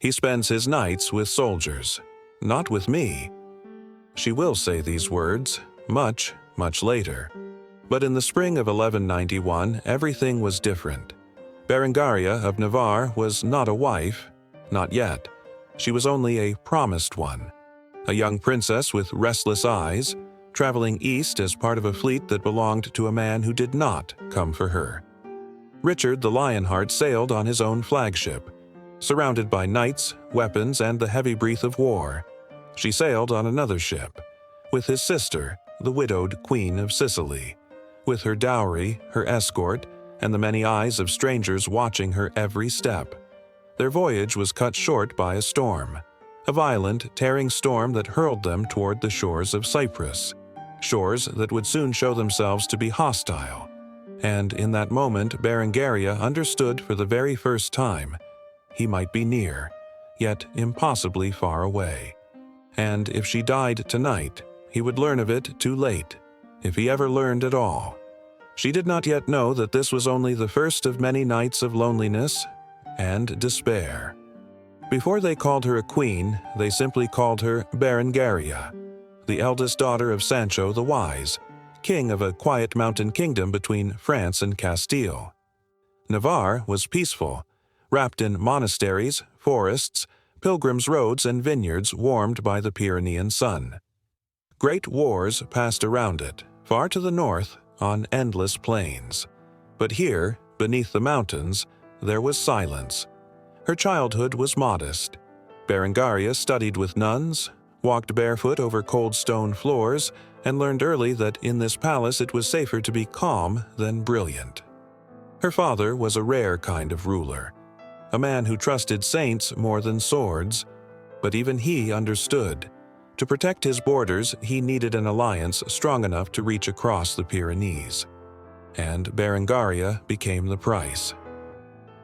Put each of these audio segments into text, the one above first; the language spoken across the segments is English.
He spends his nights with soldiers, not with me." She will say these words much, much later. But in the spring of 1191, everything was different. Berengaria of Navarre was not a wife, not yet. She was only a promised one, a young princess with restless eyes, traveling east as part of a fleet that belonged to a man who did not come for her. Richard the Lionheart sailed on his own flagship, surrounded by knights, weapons, and the heavy breath of war. She sailed on another ship, with his sister, the widowed Queen of Sicily, with her dowry, her escort, and the many eyes of strangers watching her every step. Their voyage was cut short by a storm, a violent, tearing storm that hurled them toward the shores of Cyprus, shores that would soon show themselves to be hostile. And in that moment, Berengaria understood for the very first time he might be near, yet impossibly far away. And if she died tonight, he would learn of it too late, if he ever learned at all. She did not yet know that this was only the first of many nights of loneliness and despair. Before they called her a queen, they simply called her Berengaria, the eldest daughter of Sancho the Wise, king of a quiet mountain kingdom between France and Castile. Navarre was peaceful, wrapped in monasteries, forests, pilgrims' roads, and vineyards warmed by the Pyrenean sun. Great wars passed around it, far to the north, on endless plains. But here, beneath the mountains, there was silence. Her childhood was modest. Berengaria studied with nuns, walked barefoot over cold stone floors, and learned early that in this palace it was safer to be calm than brilliant. Her father was a rare kind of ruler, a man who trusted saints more than swords, but even he understood. To protect his borders, he needed an alliance strong enough to reach across the Pyrenees. And Berengaria became the price.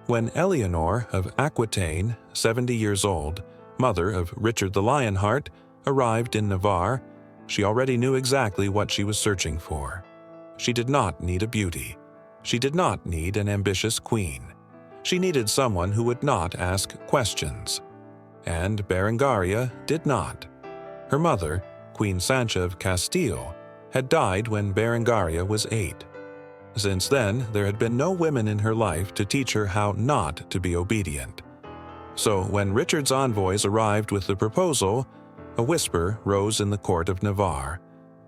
When Eleanor of Aquitaine, 70 years old, mother of Richard the Lionheart, arrived in Navarre, she already knew exactly what she was searching for. She did not need a beauty. She did not need an ambitious queen. She needed someone who would not ask questions. And Berengaria did not. Her mother, Queen Sancha of Castile, had died when Berengaria was 8. Since then, there had been no women in her life to teach her how not to be obedient. So when Richard's envoys arrived with the proposal, a whisper rose in the court of Navarre.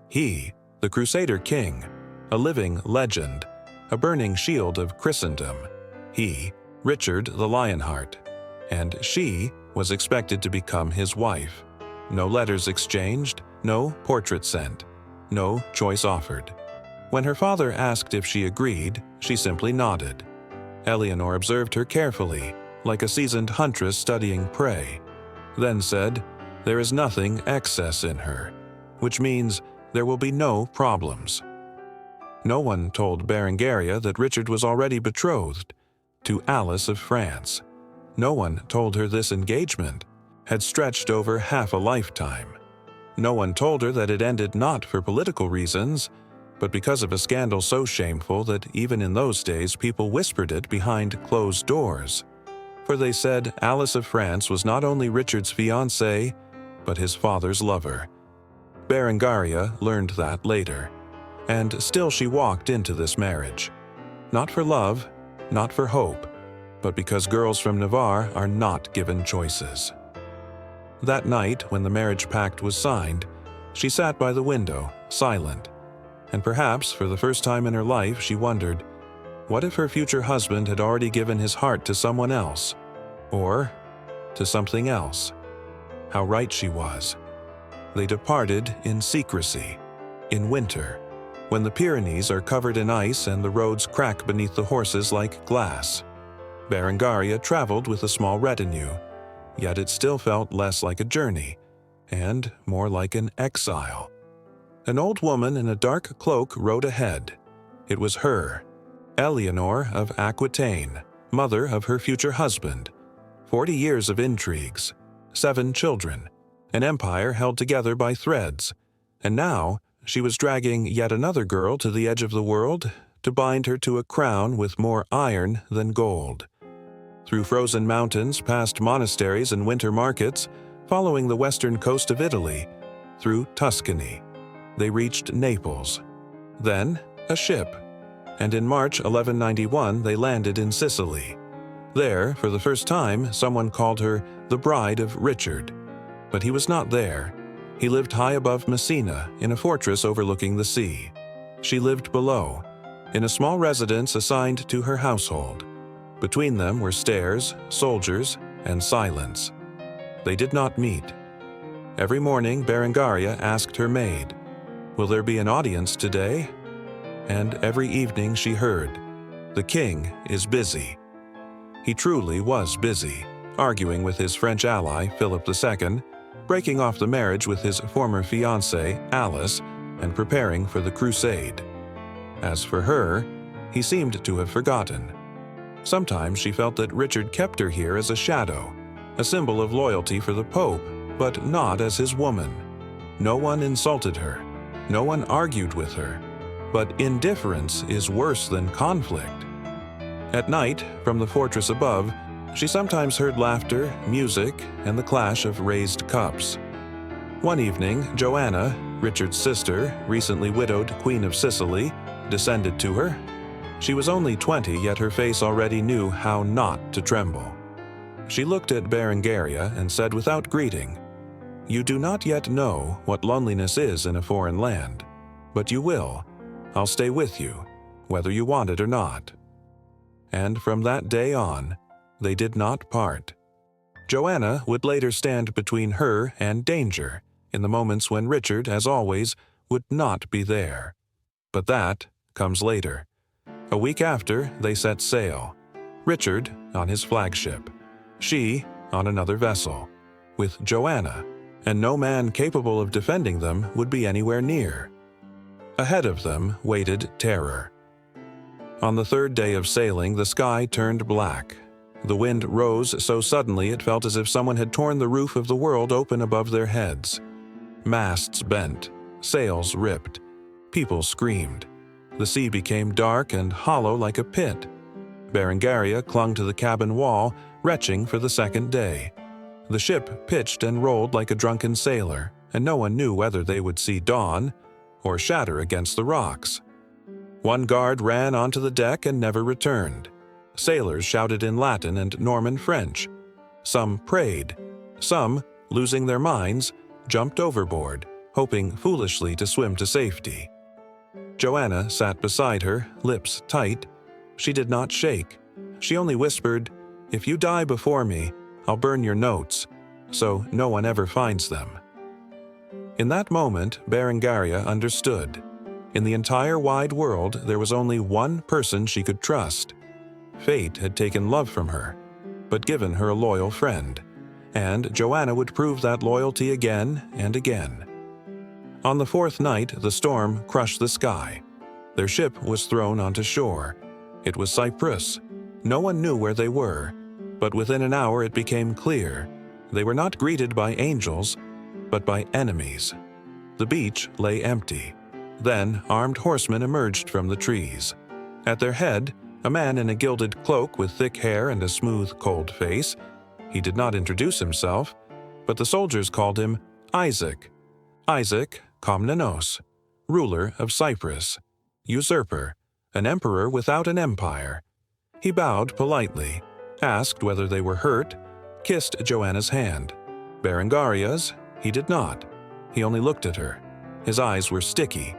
He, the Crusader king, a living legend, a burning shield of Christendom. He, Richard the Lionheart. And she was expected to become his wife. No letters exchanged, no portrait sent, no choice offered. When her father asked if she agreed, she simply nodded. Eleanor observed her carefully, like a seasoned huntress studying prey, then said, "There is nothing excess in her, which means there will be no problems." No one told Berengaria that Richard was already betrothed to Alice of France. No one told her this engagement had stretched over half a lifetime. No one told her that it ended not for political reasons, but because of a scandal so shameful that even in those days people whispered it behind closed doors. For they said Alice of France was not only Richard's fiancée, but his father's lover. Berengaria learned that later, and still she walked into this marriage. Not for love, not for hope, but because girls from Navarre are not given choices. That night, when the marriage pact was signed, she sat by the window, silent, and perhaps for the first time in her life she wondered, what if her future husband had already given his heart to someone else, or to something else? How right she was. They departed in secrecy, in winter, when the Pyrenees are covered in ice and the roads crack beneath the horses like glass. Berengaria traveled with a small retinue, yet it still felt less like a journey, and more like an exile. An old woman in a dark cloak rode ahead. It was her, Eleanor of Aquitaine, mother of her future husband. 40 years of intrigues, 7 children, an empire held together by threads, and now she was dragging yet another girl to the edge of the world to bind her to a crown with more iron than gold. through frozen mountains, past monasteries and winter markets, following the western coast of Italy, through Tuscany. They reached Naples. Then, a ship, and in March 1191 they landed in Sicily. There, for the first time, someone called her the Bride of Richard. But he was not there. He lived high above Messina, in a fortress overlooking the sea. She lived below, in a small residence assigned to her household. Between them were stairs, soldiers, and silence. They did not meet. Every morning, Berengaria asked her maid, "Will there be an audience today?" And every evening she heard, "The king is busy." He truly was busy, arguing with his French ally, Philip II, breaking off the marriage with his former fiancée, Alice, and preparing for the Crusade. As for her, he seemed to have forgotten. Sometimes she felt that Richard kept her here as a shadow, a symbol of loyalty for the Pope, but not as his woman. No one insulted her. No one argued with her. But indifference is worse than conflict. At night, from the fortress above, she sometimes heard laughter, music, and the clash of raised cups. One evening, Joanna, Richard's sister, recently widowed Queen of Sicily, descended to her. She was only 20, yet her face already knew how not to tremble. She looked at Berengaria and said without greeting, "You do not yet know what loneliness is in a foreign land, but you will. I'll stay with you, whether you want it or not." And from that day on, they did not part. Joanna would later stand between her and danger in the moments when Richard, as always, would not be there. But that comes later. A week after, they set sail. Richard on his flagship, she on another vessel, with Joanna, and no man capable of defending them would be anywhere near. Ahead of them waited terror. On the third day of sailing, the sky turned black. The wind rose so suddenly it felt as if someone had torn the roof of the world open above their heads. Masts bent, sails ripped. People screamed. The sea became dark and hollow like a pit. Berengaria clung to the cabin wall, retching for the second day. The ship pitched and rolled like a drunken sailor, and no one knew whether they would see dawn or shatter against the rocks. One guard ran onto the deck and never returned. Sailors shouted in Latin and Norman French. Some prayed. Some, losing their minds, jumped overboard, hoping foolishly to swim to safety. Joanna sat beside her, lips tight. She did not shake. She only whispered, "If you die before me, I'll burn your notes, so no one ever finds them." In that moment, Berengaria understood. In the entire wide world, there was only one person she could trust. Fate had taken love from her, but given her a loyal friend, and Joanna would prove that loyalty again and again. On the fourth night, the storm crushed the sky. Their ship was thrown onto shore. It was Cyprus. No one knew where they were, but within an hour it became clear. They were not greeted by angels, but by enemies. The beach lay empty. Then armed horsemen emerged from the trees. At their head, a man in a gilded cloak with thick hair and a smooth, cold face. He did not introduce himself, but the soldiers called him Isaac. Isaac Komnenos, ruler of Cyprus, usurper, an emperor without an empire. He bowed politely, asked whether they were hurt, kissed Joanna's hand. Berengaria's, he did not. He only looked at her. His eyes were sticky.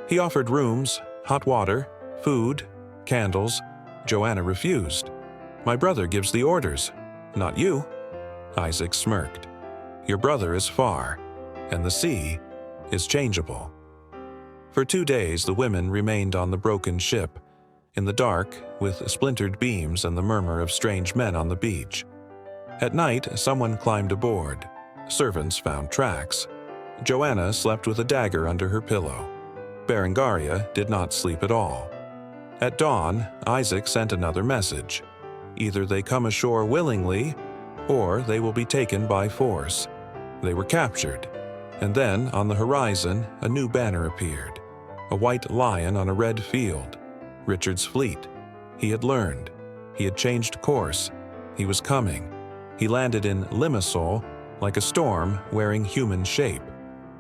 He offered rooms, hot water, food, candles. Joanna refused. "My brother gives the orders, not you." Isaac smirked. "Your brother is far, and the sea is changeable." For 2 days the women remained on the broken ship, in the dark, with splintered beams and the murmur of strange men on the beach. At night, someone climbed aboard. Servants found tracks. Joanna slept with a dagger under her pillow. Berengaria did not sleep at all. At dawn, Isaac sent another message. Either they come ashore willingly, or they will be taken by force. They were captured, and then, on the horizon, a new banner appeared. A white lion on a red field. Richard's fleet. He had learned. He had changed course. He was coming. He landed in Limassol like a storm wearing human shape.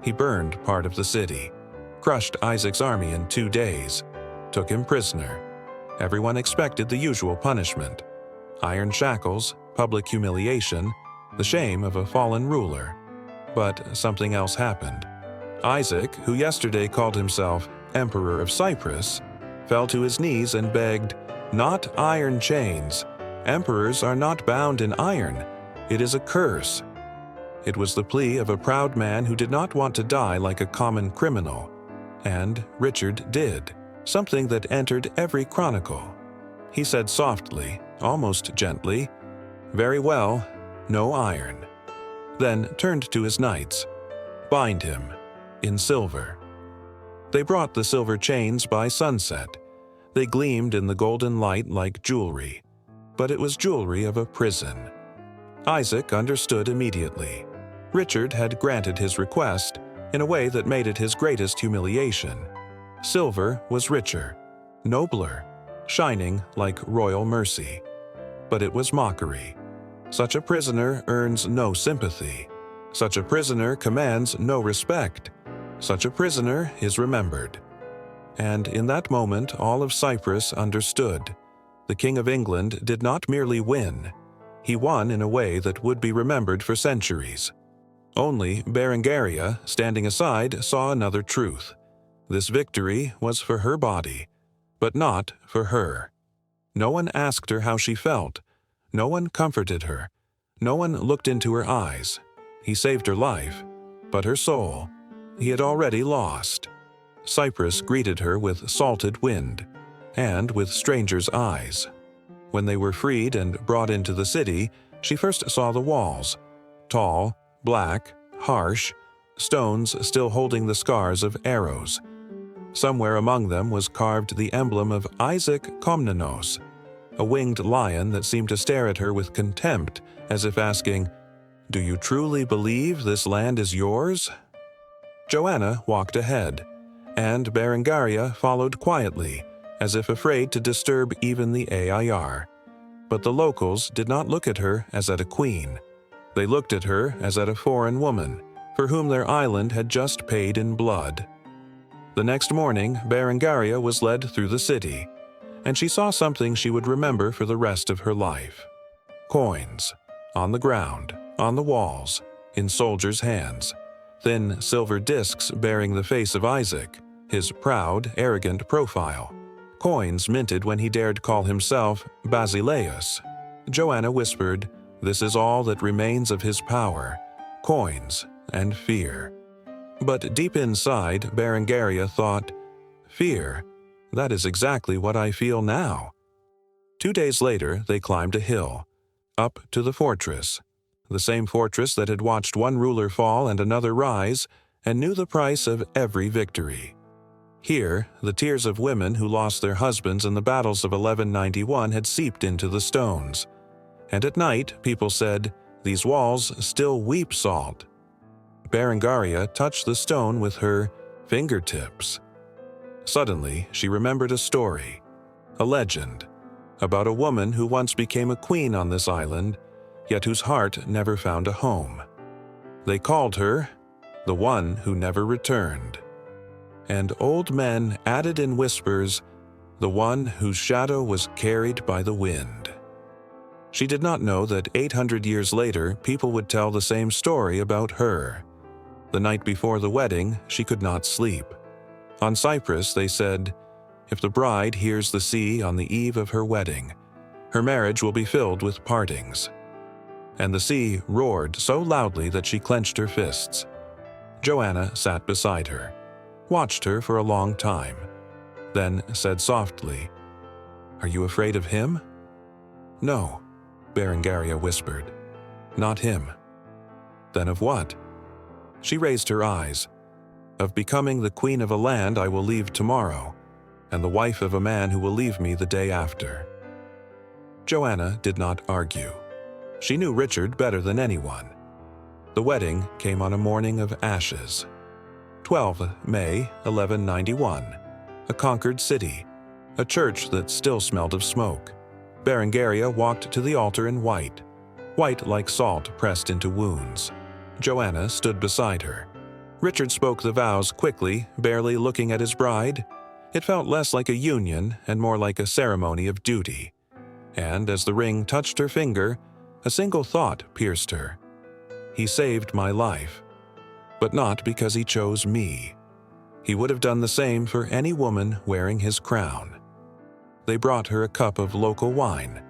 He burned part of the city, crushed Isaac's army in 2 days, took him prisoner. Everyone expected the usual punishment: iron shackles, public humiliation, the shame of a fallen ruler. But something else happened. Isaac, who yesterday called himself Emperor of Cyprus, fell to his knees and begged, "Not iron chains. Emperors are not bound in iron. It is a curse." It was the plea of a proud man who did not want to die like a common criminal. And Richard did, something that entered every chronicle. He said softly, almost gently, "Very well, no iron." Then turned to his knights. "Bind him, in silver." They brought the silver chains by sunset. They gleamed in the golden light like jewelry, but it was jewelry of a prison. Isaac understood immediately. Richard had granted his request in a way that made it his greatest humiliation. Silver was richer, nobler, shining like royal mercy. But it was mockery. Such a prisoner earns no sympathy. Such a prisoner commands no respect. Such a prisoner is remembered. And in that moment all of Cyprus understood. The King of England did not merely win. He won in a way that would be remembered for centuries. Only Berengaria, standing aside, saw another truth. This victory was for her body, but not for her. No one asked her how she felt. No one comforted her. No one looked into her eyes. He saved her life, but her soul he had already lost. Cyprus greeted her with salted wind, and with strangers' eyes. When they were freed and brought into the city, she first saw the walls, tall, black, harsh, stones still holding the scars of arrows. Somewhere among them was carved the emblem of Isaac Komnenos, a winged lion that seemed to stare at her with contempt, as if asking, "Do you truly believe this land is yours?" Joanna walked ahead, and Berengaria followed quietly, as if afraid to disturb even the AIR. But the locals did not look at her as at a queen. They looked at her as at a foreign woman, for whom their island had just paid in blood. The next morning, Berengaria was led through the city, and she saw something she would remember for the rest of her life. Coins, on the ground, on the walls, in soldiers' hands. Thin silver discs bearing the face of Isaac, his proud, arrogant profile. Coins minted when he dared call himself Basileus. Joanna whispered, "This is all that remains of his power, coins and fear." But deep inside, Berengaria thought, "Fear, that is exactly what I feel now." 2 days later, they climbed a hill, up to the fortress. The same fortress that had watched one ruler fall and another rise, and knew the price of every victory. Here, the tears of women who lost their husbands in the battles of 1191 had seeped into the stones. And at night, people said, "These walls still weep salt." Berengaria touched the stone with her fingertips. Suddenly, she remembered a story, a legend, about a woman who once became a queen on this island, yet whose heart never found a home. They called her the one who never returned. And old men added in whispers, the one whose shadow was carried by the wind. She did not know that 800 years later, people would tell the same story about her. The night before the wedding, she could not sleep. On Cyprus, they said, if the bride hears the sea on the eve of her wedding, her marriage will be filled with partings. And the sea roared so loudly that she clenched her fists. Joanna sat beside her, watched her for a long time, then said softly, "Are you afraid of him?" "No," Berengaria whispered. "Not him." "Then of what?" She raised her eyes. "Of becoming the queen of a land I will leave tomorrow, and the wife of a man who will leave me the day after." Joanna did not argue. She knew Richard better than anyone. The wedding came on a morning of ashes. 12 May 1191, a conquered city, a church that still smelled of smoke, Berengaria walked to the altar in white, white like salt pressed into wounds. Joanna stood beside her. Richard spoke the vows quickly, barely looking at his bride. It felt less like a union and more like a ceremony of duty. And as the ring touched her finger, a single thought pierced her. He saved my life, but not because he chose me. He would have done the same for any woman wearing his crown. They brought her a cup of local wine,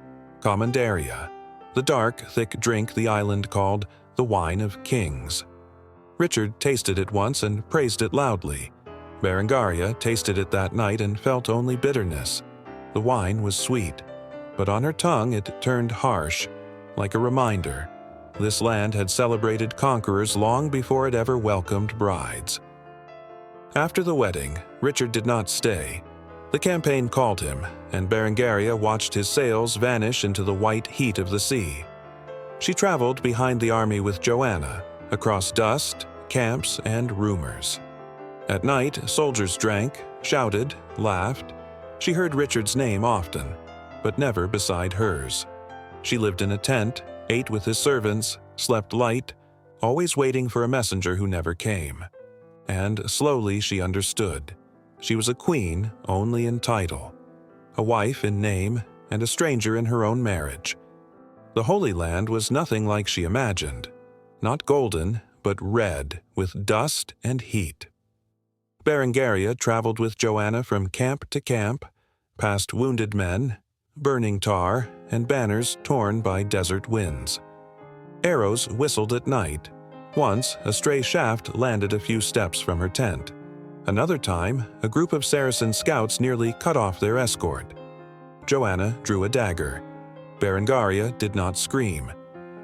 Commandaria, the dark, thick drink the island called the wine of kings. Richard tasted it once and praised it loudly. Berengaria tasted it that night and felt only bitterness. The wine was sweet, but on her tongue it turned harsh, like a reminder. This land had celebrated conquerors long before it ever welcomed brides. After the wedding, Richard did not stay. The campaign called him, and Berengaria watched his sails vanish into the white heat of the sea. She traveled behind the army with Joanna, across dust, camps, and rumors. At night, soldiers drank, shouted, laughed. She heard Richard's name often, but never beside hers. She lived in a tent, ate with his servants, slept light, always waiting for a messenger who never came. And slowly she understood. She was a queen only in title, a wife in name, and a stranger in her own marriage. The Holy Land was nothing like she imagined. Not golden, but red, with dust and heat. Berengaria traveled with Joanna from camp to camp, past wounded men, burning tar, and banners torn by desert winds. Arrows whistled at night. Once, a stray shaft landed a few steps from her tent. Another time, a group of Saracen scouts nearly cut off their escort. Joanna drew a dagger. Berengaria did not scream.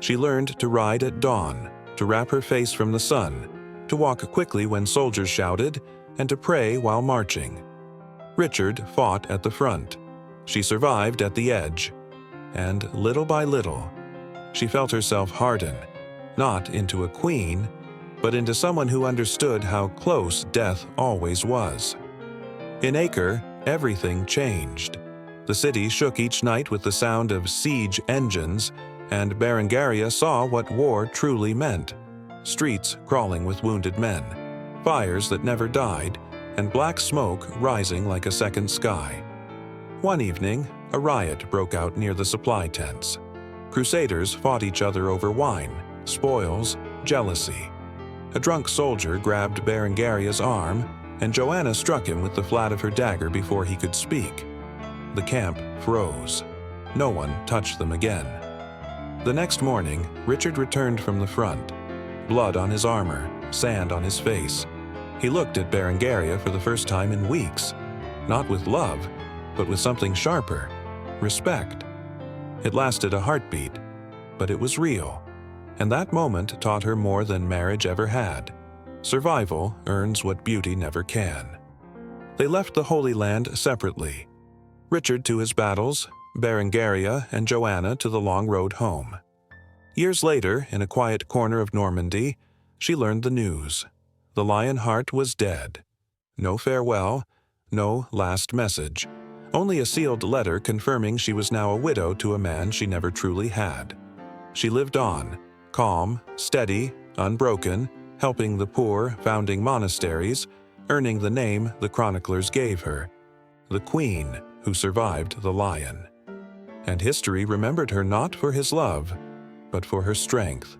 She learned to ride at dawn, to wrap her face from the sun, to walk quickly when soldiers shouted, and to pray while marching. Richard fought at the front. She survived at the edge. And little by little, she felt herself harden, not into a queen, but into someone who understood how close death always was. In Acre, everything changed. The city shook each night with the sound of siege engines, and Berengaria saw what war truly meant. Streets crawling with wounded men, fires that never died, and black smoke rising like a second sky. One evening, a riot broke out near the supply tents. Crusaders fought each other over wine, spoils, jealousy. A drunk soldier grabbed Berengaria's arm, and Joanna struck him with the flat of her dagger before he could speak. The camp froze. No one touched them again. The next morning, Richard returned from the front. Blood on his armor, sand on his face. He looked at Berengaria for the first time in weeks. Not with love, but with something sharper. Respect. It lasted a heartbeat, but it was real. And that moment taught her more than marriage ever had. Survival earns what beauty never can. They left the Holy Land separately. Richard to his battles, Berengaria and Joanna to the long road home. Years later, in a quiet corner of Normandy, she learned the news. The Lionheart was dead. No farewell, no last message. Only a sealed letter confirming she was now a widow to a man she never truly had. She lived on, calm, steady, unbroken, helping the poor, founding monasteries, earning the name the chroniclers gave her, the queen who survived the lion. And history remembered her not for his love, but for her strength.